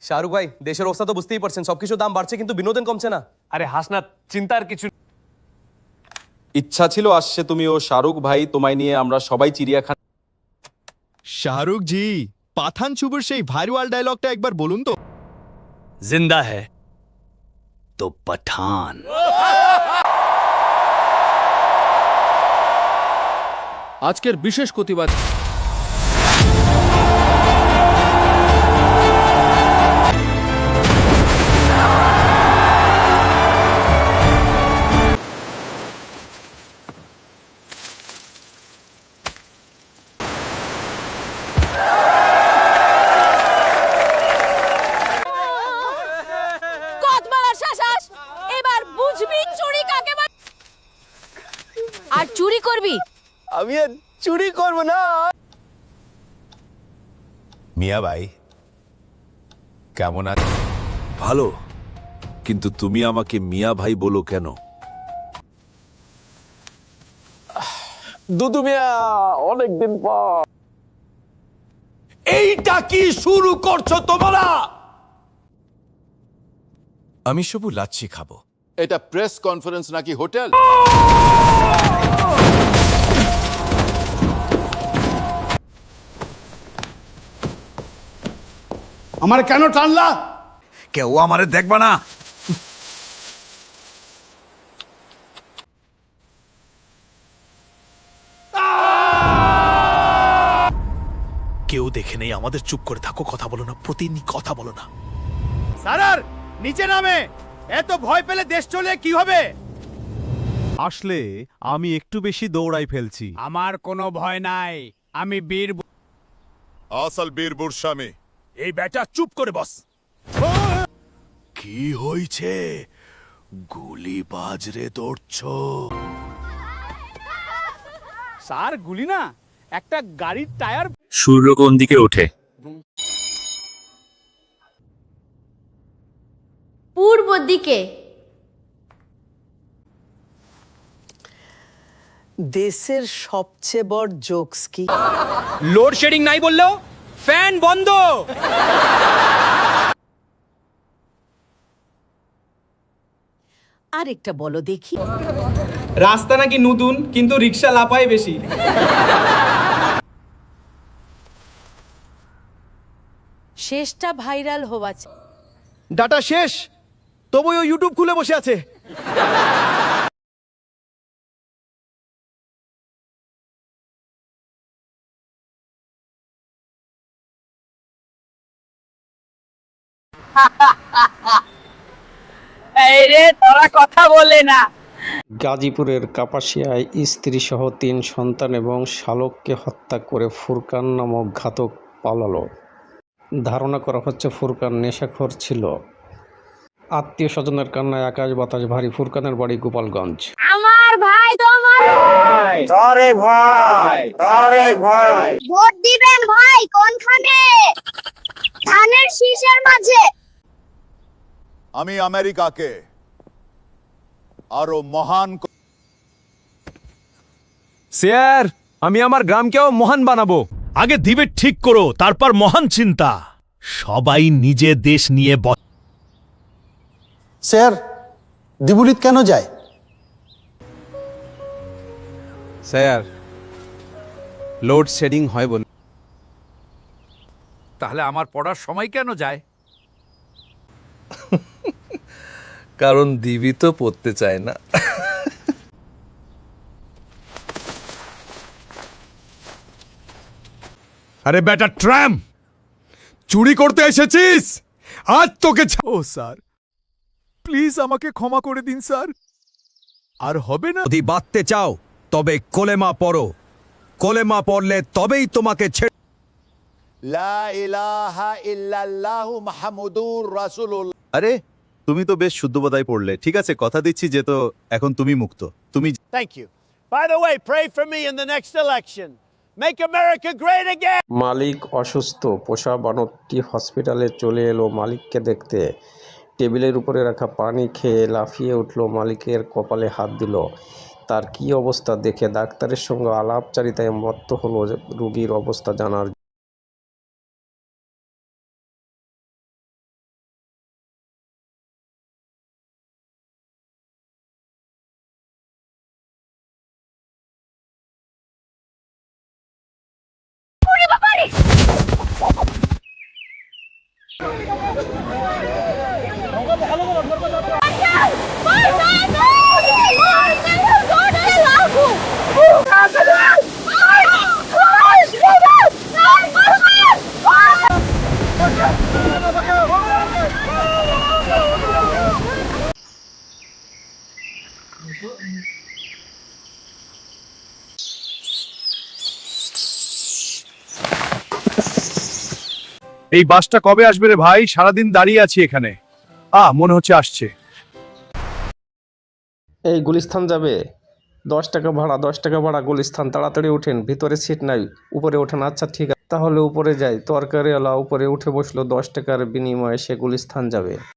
শাহরুখ ভাই, দেশের অবস্থা তো বুঝতেই পারছেন, সবকিছুর দাম বাড়ছে কিন্তু বিনোদন কমছে না। আরে হাসনা, চিন্তার কিছু। ইচ্ছা ছিল আসছে তুমি ও শাহরুখ ভাই, তোমায় নিয়ে আমরা সবাই চিড়িয়াখানা। শাহরুখ জি, পাঠান ছবির সেই ভাইরাল ডায়লগটা একবার বলুন তো। জিন্দা है तो पठान। আজকের বিশেষ প্রতিবাদ এবার বুঝবি চুরি কাকে বলে। আর চুরি করবি? আমি আর চুরি করবো না। মিয়া ভাই কেমন আছো? ভালো, কিন্তু তুমি আমাকে মিয়া ভাই বলো কেন? দুদু মিয়া, অনেকদিন পর। এইটা কি শুরু করছো তোমরা? আমি শুধু লাচ্ছি খাবো। এটা প্রেস কনফারেন্স নাকি হোটেল? আমার কেন টানলা? কেউ আমারে দেখবা না। কেউ দেখে নেই আমাদের, চুপ করে থাকো, কথা বলো না, প্রতিদিন কথা বলো না। স্যার নিচে নামে, এত ভয় পেলে দেশ চলে কি হবে? আসলে আমি একটু বেশি দৌড়াই ফেলছি। আমার কোনো ভয় নাই, আমি বীর। আসল বীর বুরস্বামী। এই বেটা চুপ করে বস। কি হইছে? গুলি বাজরে দৌড়ছ? স্যার গুলি না, একটা গাড়ির টায়ার। সূর্য কোন দিকে ওঠে? পূর্ব দিকে। দেশের সবচেয়ে বড় জোকস কি? লোডশেডিং নাই বললেও ফ্যান বন্ধ। আরেকটা বলো দেখি। রাস্তা নাকি নতুন, কিন্তু রিক্সা লাপায় বেশি। শেষটা ভাইরাল হওয়া চাই। ডাটা শেষ, তবুও ইউটিউব খুলে বসে আছে। এই রে, তোরা কথা বলে না। গাজীপুরের কাপাসিয়ায় স্ত্রীসহ ৩ সন্তান এবং শালককে হত্যা করে ফুরকান নামক ঘাতক পালালো। ধারণা করা হচ্ছে ফুরকান নেশাখোর ছিল। আত্মীয় স্বজনের কান্নায় আকাশ বাতাস ভারী। ফুরকানের বাড়ি গোপালগঞ্জ। আমার ভাই তোমার ভোট দিবেন ভাই কোনখানে? ধানের শীষের মাঝে। আমি আমেরিকাকে আরো মহান স্যার, আমি আমার গ্রামকেও মহান বানাবো। আগে দিবে ঠিক করো, তারপর মহান চিন্তা। সবাই নিজে দেশ নিয়ে স্যার, দিবুলিত কেন যায়? স্যার, লোডশেডিং হয় বলে। তাহলে আমার পড়ার সময় কেন যায়? কারণ দিবি তো পড়তে চায় না। আরে বেটা ট্রাম, চুরি করতে এসেছিস? আজ তোকে। ও স্যার, প্লিজ আমাকে ক্ষমা করে দিন স্যার, আর হবে না। যদি বাঁচতে চাও তবে কোলেমা পড়ো। কোলেমা পড়লে তবেই তোমাকে ছেড়ে। লা ইলাহা ইল্লাল্লাহু মুহাম্মাদুর রাসূলুল্লাহ। আরে তুমি তো বেশ শুদ্ধবোধায় পড়লে। ঠিক আছে, কথা দিচ্ছি যে তো এখন তুমি মুক্ত। তুমি thank you. By the way, pray for me in the next election. Make America great again. মালিক অসুস্থ, পোষা বানরটি হসপিটালে চলে এলো মালিককে দেখতে। টেবিলের উপরে রাখা পানি খেয়ে লাফিয়ে উঠল, মালিকের কপালে হাত দিল। তার কি অবস্থা দেখে ডাক্তারের সঙ্গে আলাপচারিতায় মত্ত হলো রোগীর অবস্থা জানার এই বাসটা কবে আসবে রে ভাই? সারাদিন দাঁড়িয়ে আছি এখানে। মনে হচ্ছে আসছে। এই গুলিস্তান যাবে? 10 টাকা ভাড়া, 10 টাকা ভাড়া গুলিস্তান। তাড়াতাড়ি উঠেন, ভিতরে সিট নাই, উপরে ওঠেন। আচ্ছা ঠিক আছে, তাহলে উপরে যাই। তরকারিওয়ালা উপরে উঠে বসলো, 10 টাকার বিনিময়ে সে গুলিস্তান যাবে।